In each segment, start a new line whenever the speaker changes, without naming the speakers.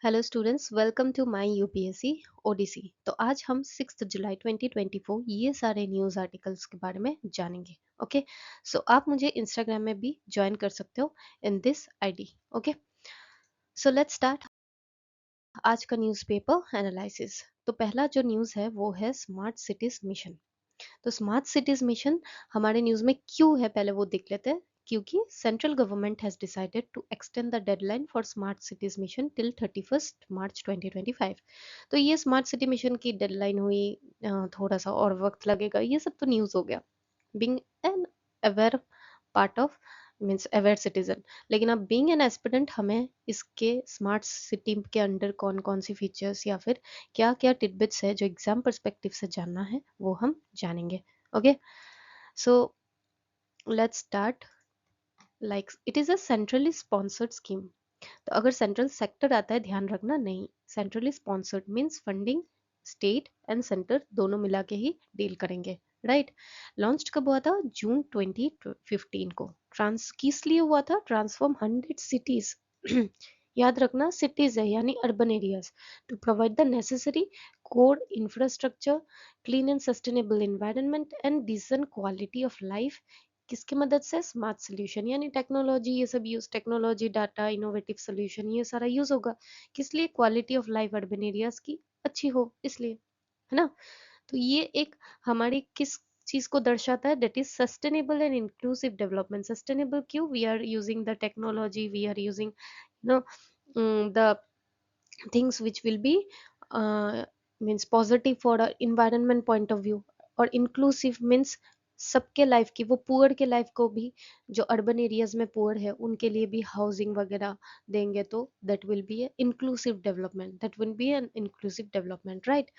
Hello students, welcome to my UPSC odyssey. तो आज हम 6 जुलाई 2024 ये सारे न्यूज़ आर्टिकल्स के बारे में जानेंगे। ओके, सो आप मुझे इंस्टाग्राम में भी ज्वाइन कर सकते हो in this ID. Okay, so let's start आज का न्यूज़पेपर एनालिसिस। तो पहला जो न्यूज़ है वो है स्मार्ट सिटीज मिशन। तो स्मार्ट सिटीज मिशन हमारे न्यूज़ में क्यों है पहले वो देख लेते हैं। क्योंकि central government has decided to extend the deadline for smart cities mission till 31 March 2025। तो ये स्मार्ट सिटी मिशन की डेडलाइन हुई, थोड़ा सा और वक्त लगेगा, ये सब तो न्यूज़ हो गया। Being an aware part of means aware citizen. लेकिन अब बीइंग एन एस्पिरेंट हमें इसके स्मार्ट सिटी के अंडर कौन कौन सी फीचर्स या फिर क्या क्या टिडबिट्स है जो एग्जाम पर्सपेक्टिव से जानना है वो हम जानेंगे। Okay, so let's start. Like it is a centrally sponsored scheme. तो अगर सेंट्रल सेक्टर आता है, ध्यान रखना, नहीं, centrally sponsored means funding state and centre दोनों मिला के ही डील करेंगे, राइट। लॉन्च कब हुआ था? जून 2015 को। ट्रांस किस लिए हुआ था? ट्रांसफॉर्म 100 सिटीज याद रखना, सिटीज है यानी urban areas, to provide the necessary core infrastructure, clean and sustainable environment and decent quality of life. किसकी मदद से? स्मार्ट सोल्यूशन यानी टेक्नोलॉजी, ये सब use, technology, data, innovative solution, ये सारा यूज होगा। किस लिए? Quality of life urban areas की अच्छी हो इसलिए, है ना। तो ये एक हमारी किस चीज को दर्शाता है? That is sustainable and inclusive development. Sustainable क्यों? We are using the technology, we are using no the things which will be means positive for a environment point of view। और inclusive means सबके life की, वो poor के life को भी, जो urban areas में पुअर है उनके लिए भी हाउसिंग वगैरह देंगे, तो that will be A inclusive development, that will be an inclusive development, right.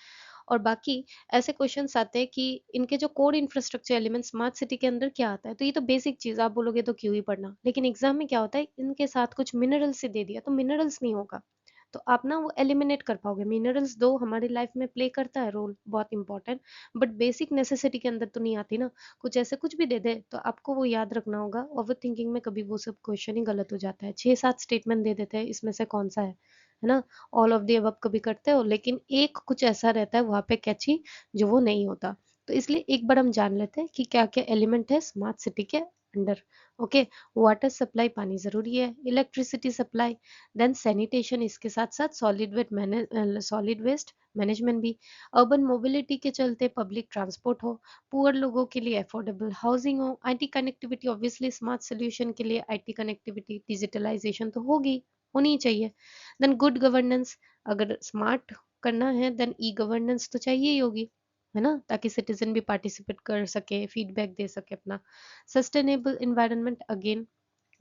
और बाकी ऐसे क्वेश्चंस आते हैं कि इनके जो core infrastructure element smart city के अंदर क्या आता है। तो ये तो बेसिक चीज, आप बोलोगे तो क्यों ही पढ़ना, लेकिन एग्जाम में क्या होता है, इनके साथ कुछ मिनरल्स से दे दिया तो मिनरल्स नहीं होगा, तो आप ना वो एलिमिनेट कर पाओगे। मिनरल्स दो हमारी लाइफ में प्ले करता है रोल बहुत इंपॉर्टेंट, बट बेसिक नेसेसिटी के अंदर तो नहीं आती ना। कुछ ऐसे कुछ भी दे दे तो आपको वो याद रखना होगा। ओवर थिंकिंग में कभी वो सब क्वेश्चन ही गलत हो जाता है। 6-7 स्टेटमेंट दे देते हैं, इसमें से कौन सा है ना। ऑल ऑफ द अबव कभी करते हो, लेकिन एक कुछ ऐसा रहता है वहां पे कैची, जो वो नहीं होता। तो इसलिए एक बार हम जान लेते हैं कि क्या क्या एलिमेंट है स्मार्ट सिटी के अंडर। ओके, वाटर सप्लाई, पानी जरूरी है, इलेक्ट्रिसिटी सप्लाई, देन सैनिटेशन, इसके साथ साथ सॉलिड वेस्ट मैनेजमेंट भी, अर्बन मोबिलिटी के चलते पब्लिक ट्रांसपोर्ट हो, पुअर लोगों के लिए अफोर्डेबल हाउसिंग हो, IT connectivity, obviously smart solution के लिए आईटी कनेक्टिविटी, डिजिटलाइजेशन तो होगी, होनी चाहिए। देन गुड गवर्नेंस, अगर स्मार्ट करना है देन ई गवर्नेंस तो चाहिए ही होगी, है ना, ताकि सिटीजन भी पार्टिसिपेट कर सके, फीडबैक दे सके अपना। सस्टेनेबल एनवायरनमेंट, अगेन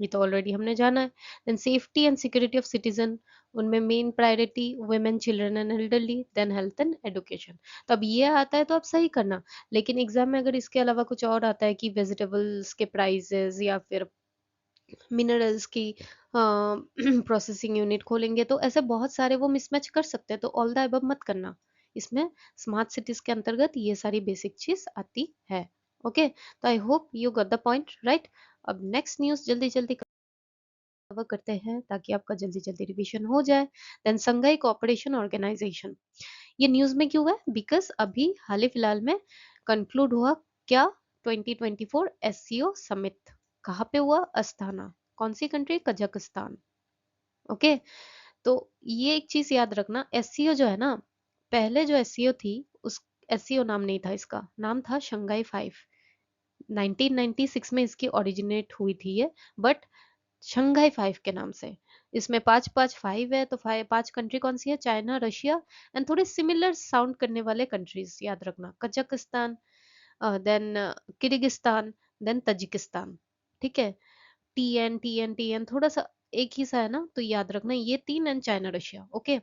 ये तो ऑलरेडी हमने जाना है। Then safety and security of citizen, उनमें main priority women, children and elderly, then health and education. तो अब ये आता है तो आप सही करना, लेकिन एग्जाम में अगर इसके अलावा कुछ और आता है कि वेजिटेबल्स के प्राइसेस या फिर मिनरल्स की प्रोसेसिंग यूनिट खोलेंगे, तो ऐसे बहुत सारे वो मिसमैच कर सकते हैं, तो ऑल द अबव मत करना। इसमें स्मार्ट सिटीज के अंतर्गत ये सारी बेसिक चीज आती है। ओके, तो I hope you got the point, right. अब नेक्स्ट न्यूज जल्दी जल्दी कवर करते हैं ताकि आपका जल्दी जल्दी रिवीजन हो जाए। देन संघाई कोऑपरेशन ऑर्गेनाइजेशन, ये न्यूज में क्यों है? बिकॉज अभी हाल ही फिलहाल में कंक्लूड हुआ क्या? 2024 एससीओ समिट। कहाँ पे हुआ? अस्थाना। कौन सी कंट्री? कजाकिस्तान। ओके, तो ये एक चीज याद रखना, एससीओ जो है ना, पहले जो एससीओ थी उस एससीओ नाम नहीं था, इसका नाम था शंघाई 5। 1996 में इसकी ओरिजिनेट हुई थी ये, बट शंघाई 5 के नाम से। इसमें पांच पांच 5 है, तो 5 कंट्री कौन सी है? चाइना, रशिया एंड थोड़े सिमिलर साउंड करने वाले कंट्रीज याद रखना, Kazakhstan, then Kyrgyzstan, then Tajikistan. ठीक है, टी एन थोड़ा सा एक ही सा है ना, तो याद रखना ये 3 and China, Russia. Okay,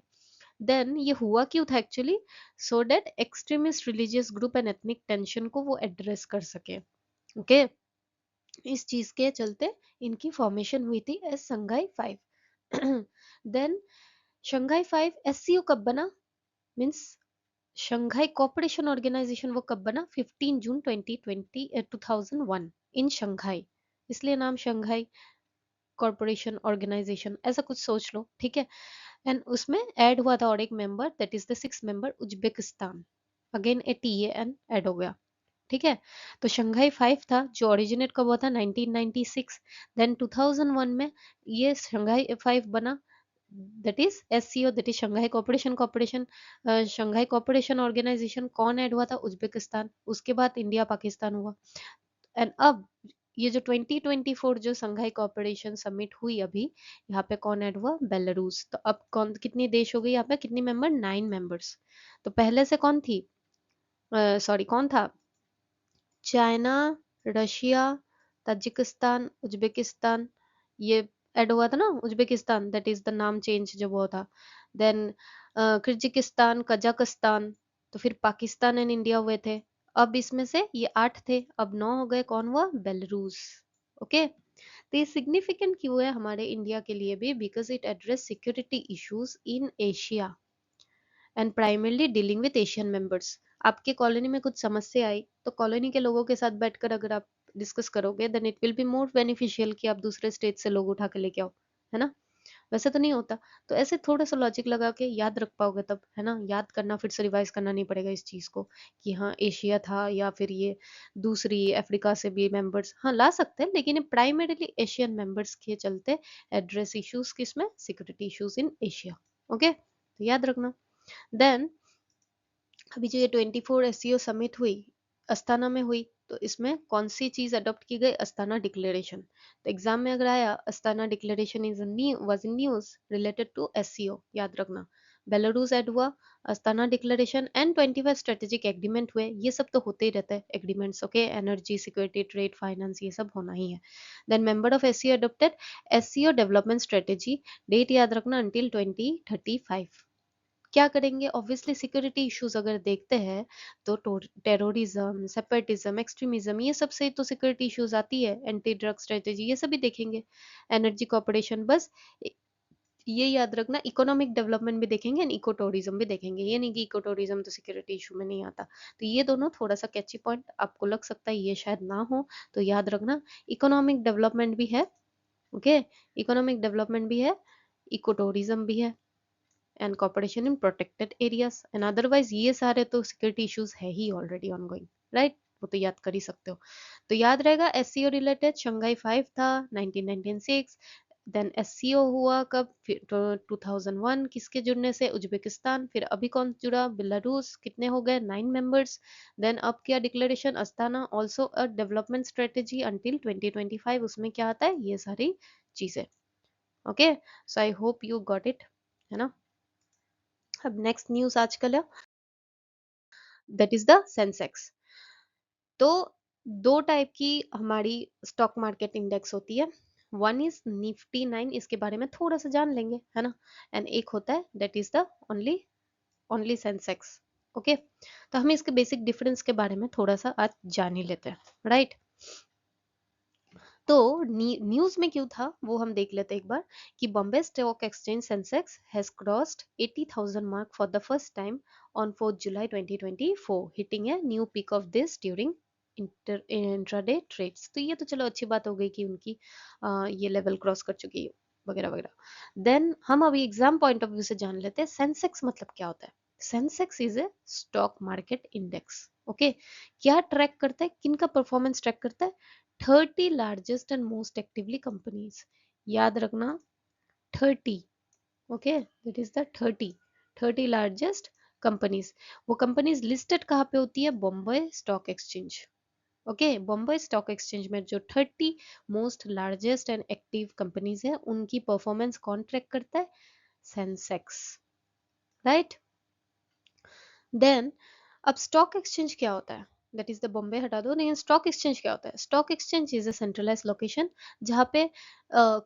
then ये हुआ क्यों था actually? So that extremist religious group and ethnic tension को वो एड्रेस कर सके। ओके, इस चीज के चलते इनकी फॉर्मेशन हुई थी एस संघाई 5। देन शंघाई 5 एससीओ कब बना? मींस शंघाई कोऑपरेशन ऑर्गेनाइजेशन वो कब बना? 15 जून 2001 इन शंघाई, इसलिए नाम शंघाई कॉरपोरेशन ऑर्गेनाइजेशन, ऐसा कुछ सोच लो, ठीक है। एंड उसमें ऐड हुआ था और एक member, that is the 6th member Uzbekistan, again A TAN add हो गया। ठीक है, तो शंघाई 5 था जो ओरिजिनेट कब हुआ था 1996, देन 2001 में ये शंघाई 5 बना, that is SCO, that is Shanghai cooperation cooperation Shanghai cooperation organisation. कौन ऐड हुआ था? उज्बेकिस्तान। उसके बाद इंडिया पाकिस्तान हुआ। एंड अब ये जो 2024 जो शंघाई कोऑपरेशन समिट हुई अभी, यहाँ पे कौन ऐड हुआ? बेलारूस। तो अब कौन कितनी देश हो गई यहाँ पे, कितनी मेंबर? 9 मेंबर्स। तो पहले से कौन थी, सॉरी कौन था? चाइना, रशिया, ताजिकिस्तान, उज्बेकिस्तान, ये ऐड हुआ था ना उज्बेकिस्तान, दैट इज द नाम चेंज जब हुआ था। देन किर्जिकिस्तान, कजाकिस्तान, तो फिर पाकिस्तान एंड इंडिया हुए थे। अब इसमें से ये 8 थे, अब 9 हो गए। कौन हुआ? बेलारूस। ओके, तो ये सिग्निफिकेंट क्यों है हमारे इंडिया के लिए भी? Because it address security issues in Asia and primarily dealing with Asian members. आपके कॉलोनी में कुछ समस्या आई तो कॉलोनी के लोगों के साथ बैठकर अगर आप डिस्कस करोगे, then it will be more beneficial कि आप दूसरे स्टेट से लोग उठा के लेके आओ, है ना? वैसे तो नहीं होता। तो ऐसे थोड़ा सा लॉजिक लगा के याद रख पाओगे तब, है ना? याद करना, फिर से रिवाइज करना नहीं पड़ेगा इस चीज को कि हाँ एशिया था या फिर ये दूसरी अफ्रीका से भी मेंबर्स हाँ ला सकते हैं, लेकिन प्राइमरीली एशियन मेंबर्स के चलते एड्रेस इश्यूज किसमें? Security issues in Asia. Okay, तो याद रखना। देन अभी जो ये 24 SCO समिट हुई, अस्ताना में हुई, तो इसमें कौन सी चीज अडॉप्ट की गई? Astana declaration. तो एग्जाम में अगर आया Astana declaration is was in news related to SCO, याद रखना। बेलारूस ऐड हुआ, Astana declaration and 25 strategic agreement हुए। ये सब तो होते ही रहते हैं agreements, okay? Energy, security, trade, finance, ये सब होना ही है। Then member of SCO adopted SCO development strategy, date याद रखना अंटिल 2035। क्या करेंगे? ऑब्वियसली सिक्योरिटी इश्यूज अगर देखते हैं तो टेररिज्म, सेपरेटिज्म, एक्सट्रीमिज्म, ये सब से तो सिक्योरिटी इश्यूज आती है। एंटी ड्रग स्ट्रेटेजी, ये सब भी देखेंगे। एनर्जी कॉपरेशन, बस ये याद रखना। इकोनॉमिक डेवलपमेंट भी देखेंगे एंड इको टूरिज्म भी देखेंगे। ये नहीं कि इको टूरिज्म तो सिक्योरिटी इशू में नहीं आता। तो ये दोनों थोड़ा सा कैची पॉइंट आपको लग सकता है, ये शायद ना हो, तो याद रखना। इकोनॉमिक डेवलपमेंट भी है, ओके? इकोनॉमिक डेवलपमेंट भी है, इको टूरिज्म भी है and cooperation in protected areas and otherwise ये सारे तो सिक्योरिटी इश्यूज है ही ऑलरेडी ऑनगोइंग, राइट? वो तो याद कर ही सकते हो। तो याद रहेगा SCO रिलेटेड शंघाई 5 था 1996। देन SCO हुआ कब? फिर 2001, किसके जुड़ने से? उज्बेकिस्तान। फिर अभी कौन जुड़ा? बेलारूस। कितने हो गए? 9 मेंबर्स। देन अब क्या declaration? Astana also a development strategy until 2025। उसमें क्या आता है? ये सारी चीजें। Okay, so I hope you got it, है ना? अब नेक्स्ट न्यूज आजकल है, दैट इज द सेंसेक्स। तो दो टाइप की हमारी स्टॉक मार्केट इंडेक्स होती है। वन इज निफ्टी 9, इसके बारे में थोड़ा सा जान लेंगे, है ना? एंड एक होता है that is the only only Sensex. Okay, तो हम इसके बेसिक डिफरेंस के बारे में थोड़ा सा आज जान ही लेते हैं, राइट? तो न्यूज में क्यों था वो हम देख लेते हैं एक बार, कि Bombay stock exchange Sensex has crossed 80,000 mark for the first time on 4th July 2024, hitting a new peak of this during intraday trades. तो ये तो चलो अच्छी बात हो गई कि उनकी ये लेवल क्रॉस कर चुकी है वगैरह वगैरह। देन हम अभी एग्जाम पॉइंट ऑफ व्यू से जान लेते हैं सेंसेक्स मतलब क्या होता है। Sensex is a stock market index, okay? क्या ट्रैक करता है, किन का परफॉर्मेंस ट्रैक करता है? 30 largest and most actively companies, याद रखना 30, okay? That is the 30 largest companies. वो कंपनीज लिस्टेड कहाँ पे होती है? Bombay stock exchange, okay? Bombay stock exchange में जो 30 most largest and active companies है उनकी परफॉर्मेंस कौन ट्रैक करता है? Sensex, right? देन अब स्टॉक एक्सचेंज क्या होता है? दैट इज द बॉम्बे हटा दो, नहीं स्टॉक एक्सचेंज क्या होता है? Stock exchange is a centralise location जहाँ पे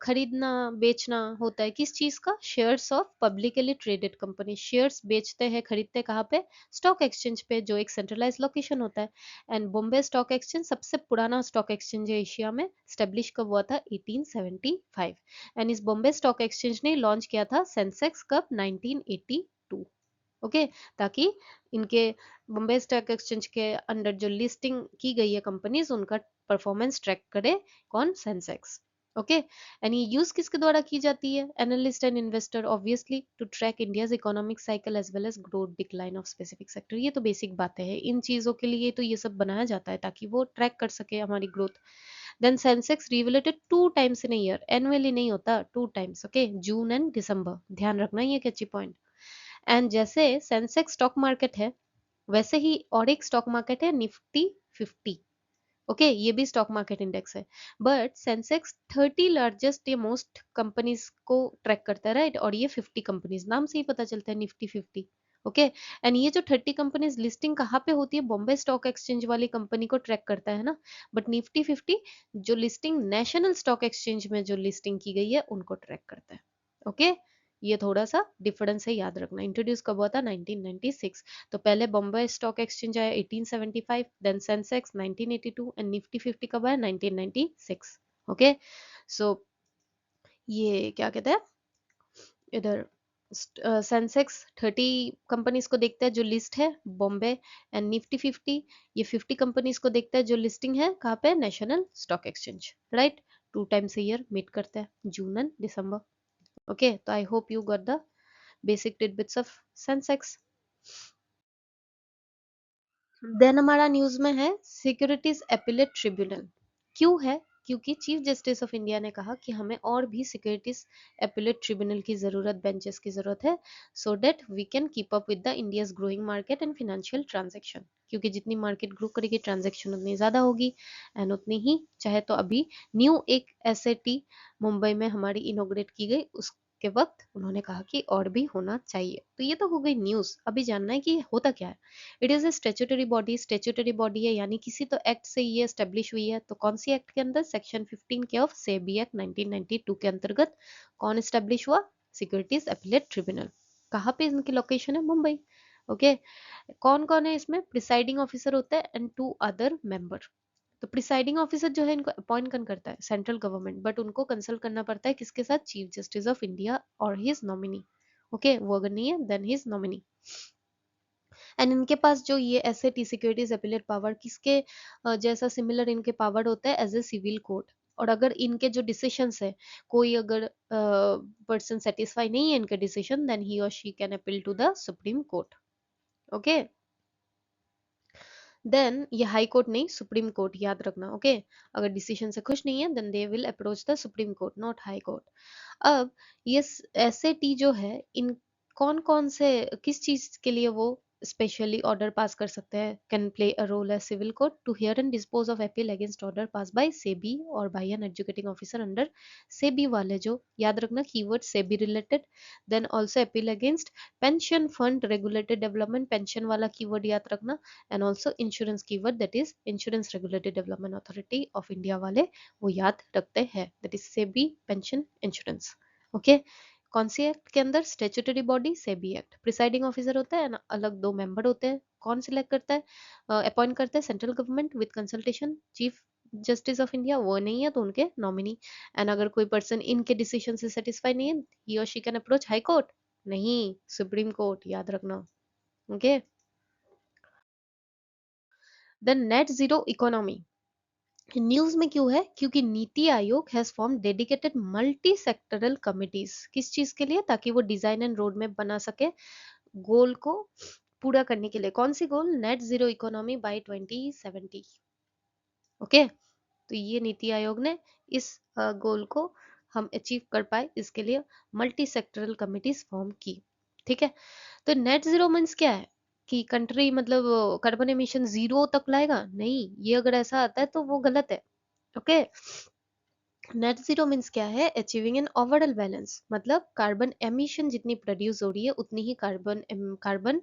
खरीदना बेचना होता है। किस चीज का? Shares of publicly traded company. Shares बेचते हैं खरीदते हैं कहाँ पे? स्टॉक एक्सचेंज पे, जो एक सेंट्रलाइज लोकेशन होता है। एंड बॉम्बे स्टॉक एक्सचेंज सबसे पुराना स्टॉक एक्सचेंज है एशिया में। स्टेब्लिश कब हुआ था? 1875। एंड इस बॉम्बे स्टॉक एक्सचेंज ने लॉन्च किया था सेंसेक्स कब? 1982, ओके? ताकि इनके बॉम्बे स्टॉक एक्सचेंज के अंडर जो लिस्टिंग की गई है कंपनीज, उनका परफॉर्मेंस ट्रैक करे कौन? सेंसेक्स। ओके। एंड ये यूज किसके द्वारा की जाती है? Analyst and investor, obviously to track India's economic cycle as well as growth decline of specific sector. ये तो बेसिक बातें हैं, इन चीजों के लिए तो ये सब बनाया जाता है ताकि वो ट्रैक कर सके हमारी ग्रोथ। देन सेंसेक्स रिवलेटेड 2 times इन ईयर, एनुअली नहीं होता, 2 times, ओके, जून एंड दिसंबर, ध्यान रखना ये एक अच्छी पॉइंट। एंड जैसे सेंसेक्स स्टॉक मार्केट है, वैसे ही और एक स्टॉक मार्केट है निफ्टी 50। ओके, ये भी स्टॉक मार्केट इंडेक्स है, बट सेंसेक्स 30 लार्जेस्ट या मोस्ट कंपनीज को ट्रैक करता है, राइट? और ये 50 कंपनीज, नाम से ही पता चलता है निफ्टी 50। ओके। एंड ये जो 30 कंपनीज लिस्टिंग कहाँ पे होती है? बॉम्बे स्टॉक एक्सचेंज वाली कंपनी को ट्रैक करता है ना। बट निफ्टी 50 जो लिस्टिंग नेशनल स्टॉक एक्सचेंज में जो लिस्टिंग की गई है उनको ट्रैक करता है। ओके, ये थोड़ा सा डिफरेंस है, याद रखना। इंट्रोड्यूस कब हुआ था? 1996। तो पहले बॉम्बे स्टॉक एक्सचेंज आया 1875, देन सेंसेक्स 1982 एंड निफ्टी 50 कब आया? 1996। ओके। सो ये क्या कहते हैं इधर, सेंसेक्स 30 कंपनीज को देखता है जो लिस्ट है बॉम्बे, एंड निफ्टी 50 ये 50 कंपनीज को देखता है जो लिस्टिंग है कहाँ पे? National stock exchange, right? 2 times a year meet करता है, जून एंड दिसंबर। ओके, तो I hope you got the basic tidbits of Sensex. Then हमारा न्यूज में है सिक्योरिटीज एपिलेट ट्रिब्यूनल। क्यों है? क्योंकि चीफ जस्टिस ऑफ इंडिया ने कहा कि हमें और भी सिक्योरिटीज एपिलेट ट्रिब्यूनल की जरूरत, बेंचेस की जरूरत है, so that we can keep up with the India's growing market and financial transaction. क्योंकि जितनी मार्केट ग्रो करेगी ट्रांजेक्शन उतनी ज्यादा होगी, एंड उतनी ही चाहे तो अभी न्यू एक एसएटी मुंबई में हमारी इनोग्रेट की गई, उस के वक्त उन्होंने कहा कि और भी होना चाहिए। तो ये तो हो गई न्यूज। अभी जानना है कि होता क्या है। It is a statutory body, statutory body है यानी किसी तो एक्ट से ये एस्टेब्लिश हुई है। तो कौन सी एक्ट के अंदर? सेक्शन 15 के ऑफ सेबी एक्ट 1992 के अंतर्गत कौन एस्टेब्लिश हुआ? Securities appellate tribunal. कहाँ पे इनकी लोकेशन है? मुंबई। ओके। कौन कौन है इसमें? प्रिसाइडिंग ऑफिसर होता है एंड 2 अदर मेंबर। तो प्रिसाइडिंग ऑफिसर जो है इनको अपॉइंट कौन करता है? सेंट्रल गवर्नमेंट, बट उनको कंसल्ट करना पड़ता है किसके साथ? चीफ जस्टिस ऑफ इंडिया और हिज नॉमिनी। ओके, वो अगर नहीं है देन हिज नॉमिनी। एंड इनके पास जो ये एसएटी सिक्योरिटीज अपीलेट पावर किसके जैसा सिमिलर इनके पावर होता है एज ए सिविल कोर्ट। और अगर इनके जो डिसीशंस है, कोई अगर पर्सन सेटिस्फाई नहीं है इनके डिसीजन, देन ही और she can appeal to the supreme court. Okay. Then ये हाई कोर्ट नहीं, सुप्रीम कोर्ट, याद रखना। ओके। अगर डिसीजन से खुश नहीं है then they will approach the supreme court, not high court. अब ये एसएटी जो है, इन कौन कौन से किस चीज के लिए वो स्पेशली ऑर्डर पास कर सकते हैं? Can play a role as civil court to hear and dispose of appeal against order pass by SEBI और by an adjudicating officer under SEBI वाले, जो याद रखना keyword SEBI related. Then also appeal against pension fund regulated development, pension वाला keyword याद रखना। And also insurance keyword, that is insurance regulated development authority of India वाले वो याद रखते हैं, that is SEBI pension insurance. Okay. कौन C act के अंदर? Statutory body SEBI act. Presiding officer होता है ना, अलग 2 मेंबर होते हैं। कौन सिलेक्ट करता है, अपॉइंट करता है? Central government with consultation chief justice of India. वो नहीं है तो उनके नॉमिनी। एंड अगर कोई पर्सन इनके डिसीजन से सेटिस्फाई नहीं है, ही और she can approach high court, नहीं, सुप्रीम कोर्ट, याद रखना। Okay. Then net zero economy news में क्यों है? क्योंकि Niti Aayog has form dedicated multi sectoral committees. किस चीज के लिए? ताकि वो डिजाइन एंड रोड मैप बना सके गोल को पूरा करने के लिए। कौन सी goal? Net zero economy by 2070। Okay. तो ये नीति आयोग ने इस गोल को हम अचीव कर पाए, इसके लिए मल्टी सेक्टरल कमिटीज फॉर्म की। ठीक है। तो नेट जीरो मीन्स क्या है? कि कंट्री मतलब कार्बन एमिशन जीरो तक लाएगा? नहीं, ये अगर ऐसा आता है तो वो गलत है। ओके। नेट जीरो मीन्स क्या है? अचीविंग एन ओवरऑल बैलेंस, मतलब कार्बन एमिशन जितनी प्रोड्यूस हो रही है उतनी ही carbon carbon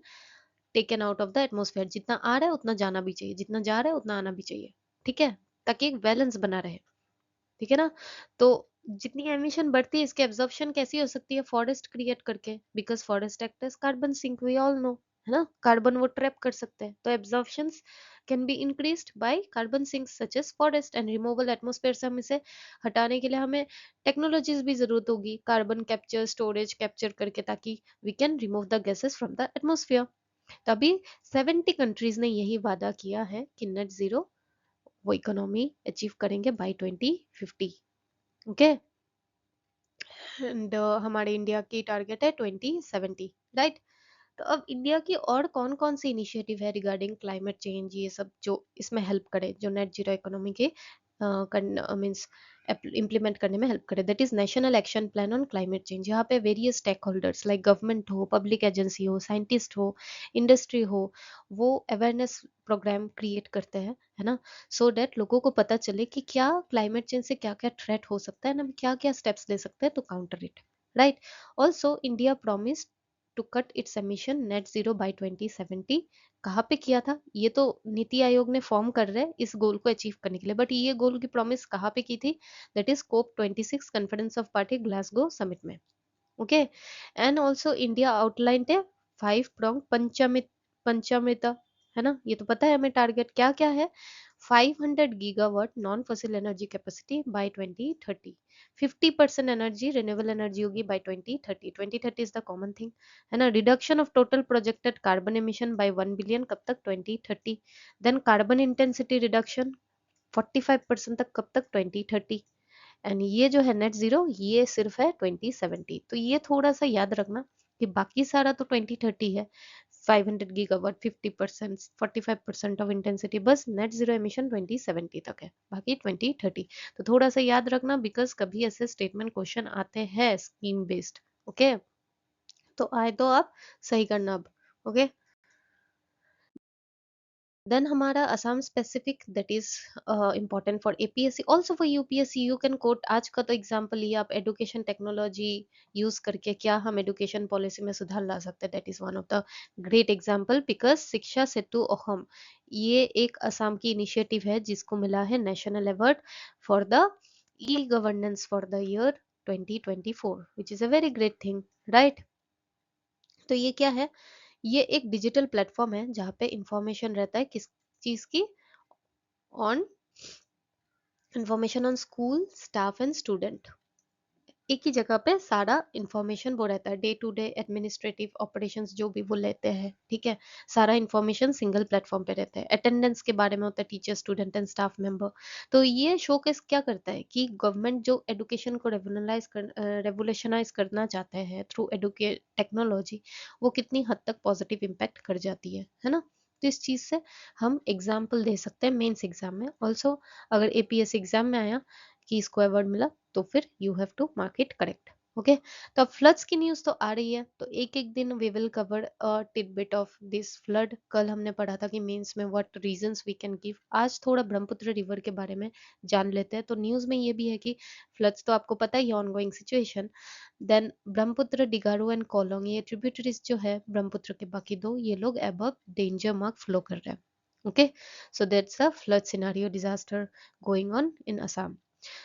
taken out of the atmosphere, जितना आ रहा है उतना जाना भी चाहिए, जितना जा रहा है उतना आना भी चाहिए। ठीक है, ताकि एक बैलेंस बना रहे। ठीक है ना। तो जितनी एमिशन बढ़ती है इसके एब्जॉर्प्शन कैसी हो सकती है? फॉरेस्ट क्रिएट करके, because forest act as carbon sink, we all know, है ना। कार्बन वो ट्रैप कर सकते हैं, तो absorptions can be increased by carbon sinks such as forest and removal atmosphere से। हम इसे हटाने के लिए हमें टेक्नोलॉजीज भी जरूरत होगी, कार्बन कैप्चर स्टोरेज कैप्चर करके, ताकि we can remove the gases from the atmosphere. तभी 70 कंट्रीज ने यही वादा किया है कि नेट जीरो वो इकोनॉमी अचीव करेंगे बाय 2050। ओके। एंड हमारे इंडिया की टारगेट है 2070, राइट। तो अब इंडिया की और कौन कौन सी इनिशिएटिव है रिगार्डिंग क्लाइमेट चेंज, ये सब जो इसमें हेल्प करे, जो नेट जीरो इकोनॉमी के मीन्स इम्प्लीमेंट करने में हेल्प करे, that is national action plan on climate change. यहाँ पे various stakeholders like government हो, पब्लिक एजेंसी हो, साइंटिस्ट हो, इंडस्ट्री हो, वो अवेयरनेस प्रोग्राम क्रिएट करते हैं, है ना, सो डेट लोगों को पता चले कि क्या क्लाइमेट चेंज से क्या क्या थ्रेट हो सकता है, ना क्या क्या स्टेप्स ले सकते हैं to counter it, right. Also India promise to cut its emission net zero by 2070। कहाँ पे किया था ये, तो नीति आयोग ने फॉर्म कर रहे हैं इस गोल को अचीव करने के लिए, बट ये गोल की प्रॉमिस कहाँ पे की थी, that is COP 26 conference of party Glasgow summit में। Okay. And also India outlined है 5 pronged पंचामृता, है ना, ये तो पता है हमें टारगेट क्या क्या है। 500 gigawatt non fossil energy capacity by 2030, 50% energy renewable energy होगी by 2030, 2030 is the common thing, है ना। Reduction of total projected carbon emission by 1 billion, कब तक, 2030। देन कार्बन इंटेंसिटी रिडक्शन 45% तक, कब तक, 2030। एंड ये जो है नेट जीरो, ये सिर्फ है 2070। तो ये थोड़ा सा याद रखना कि बाकी सारा तो 2030 है, 500 गीगावाट, 50%, 45% ऑफ इंटेंसिटी, बस नेट जीरो एमिशन 2070 तक है, बाकी 2030। तो थोड़ा सा याद रखना, बिकॉज कभी ऐसे स्टेटमेंट क्वेश्चन आते हैं स्कीम बेस्ड। ओके, तो आए तो आप सही करना अब। ओके। देन हमारा Assam specific, that is important for APSC, also for UPSC. You can coat आज का तो एग्जाम्पल लिया आप, एडुकेशन टेक्नोलॉजी यूज करके क्या हम एडुकेशन पॉलिसी में सुधार ला सकते हैं, that is one of the great example, because शिक्षा सेतु अहम, ये एक असम की इनिशिएटिव है जिसको मिला है national award for the e governance for the year 2024, which is a very great thing, right. तो ये क्या है, ये एक डिजिटल प्लेटफॉर्म है जहाँ पे इंफॉर्मेशन रहता है किस चीज की, on information on school staff and student. एक ही जगह पे सारा इंफॉर्मेशन वो रहता है, day to day administrative operations जो भी वो लेते हैं, ठीक है, सारा इंफॉर्मेशन सिंगल प्लेटफॉर्म पे रहता है। अटेंडेंस के बारे में होता है, teacher student and staff member. तो ये शोकेस क्या करता है कि गवर्नमेंट जो एडुकेशन को रेवोल्यूशनाइज करना चाहते हैं थ्रू एडुकेट टेक्नोलॉजी, वो कितनी हद तक पॉजिटिव इम्पैक्ट कर जाती है ना। तो इस चीज से हम एग्जाम्पल दे सकते हैं मेंस एग्जाम में ऑल्सो। अगर एपीएस एग्जाम में आया कि इसको अवार्ड मिला, तो फिर you have to mark it correct. Okay. तो अब फ्लड्स की न्यूज तो आ रही है, तो एक एक दिन we will cover a tidbit of this flood. कल हमने पढ़ा था कि मेंस में what reasons we can give, आज थोड़ा ब्रह्मपुत्र रिवर के बारे में जान लेते हैं। तो न्यूज में ये भी है कि फ्लड्स तो आपको पता ही है, ongoing situation. Then Brahmaputra, Digaru and Kolong, ये ट्रिब्यूटरीज जो है ब्रह्मपुत्र के, बाकी दो ये लोग अबव डेंजर मार्क फ्लो कर रहे हैं। Okay, so that's a flood scenario disaster going on in Assam.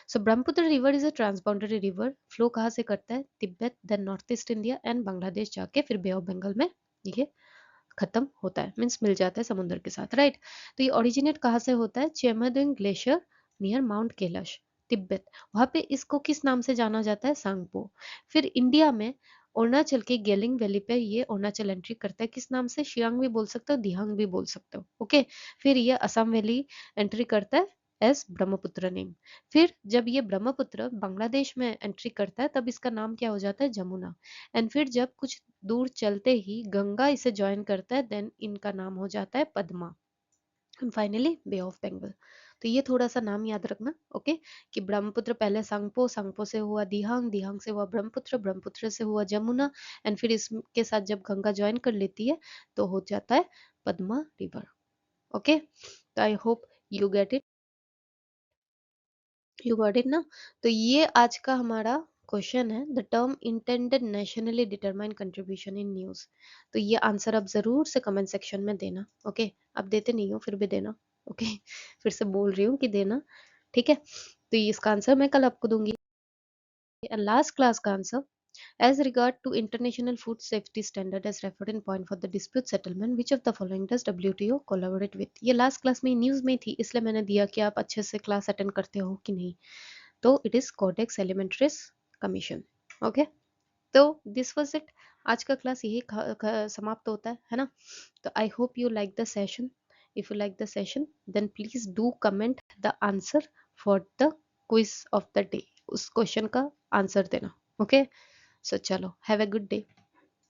So Brahmaputra river is a transboundary river, flow कहाँ से करता है, Tibet, then north east India and Bangladesh जाके फिर बे ऑफ बंगाल में ये खत्म होता है, मीन्स मिल जाता है समुद्र के साथ, राइट। तो ये ओरिजिनेट कहाँ से होता है, Chemadung glacier near mount Kailash, Tibet. वहां पे इसको किस नाम से जाना जाता है, सांगपो। फिर इंडिया में अरुणाचल के गेलिंग वैली पे ये अरुणाचल एंट्री करता है, किस नाम से, शियांग भी बोल सकते हो, दिहांग भी बोल सकते हो। ओके। फिर ये असम वैली एंट्री करता है एस ब्रह्मपुत्र नेम। फिर जब ये ब्रह्मपुत्र बांग्लादेश में एंट्री करता है, तब इसका नाम क्या हो जाता है, जमुना। एंड फिर जब कुछ दूर चलते ही गंगा इसे ज्वाइन करता है, देन इनका नाम हो जाता है Padma. And finally bay of Bengal. तो ये थोड़ा सा नाम याद रखना। ओके, कि ब्रह्मपुत्र पहले सांगपो, सांगपो से हुआ दिहांग, दिहांग से हुआ ब्रह्मपुत्र, ब्रह्मपुत्र से हुआ जमुना, एंड फिर इसके साथ जब गंगा ज्वाइन कर लेती है तो हो जाता है पद्मा रिवर। ओके, तो I hope you get it, you got it ना। तो ये आज का हमारा क्वेश्चन है, the term intended nationally determined contribution in news. तो ये आंसर आप जरूर से कमेंट सेक्शन में देना। ओके, आप देते नहीं हो फिर भी देना। ओके, फिर से बोल रही हूँ कि देना, ठीक है। तो ये इसका आंसर मैं कल आपको दूंगी। लास्ट क्लास का answer, as regard to international food safety standard as reference point for the dispute settlement, which of the following does WTO collaborate with। ये लास्ट क्लास में न्यूज में थी, इसलिए मैंने दिया कि आप अच्छे से क्लास अटेंड करते हो कि नहीं। तो it is codex alimentarius commission. Okay, तो दिस वाज इट, आज का क्लास यही समाप्त होता है ना। तो I hope you like the session. If you like the session, then please do comment the answer for the quiz of the day। उस क्वेश्चन का आंसर देना। ओके, सो चलो, हैव अ गुड डे।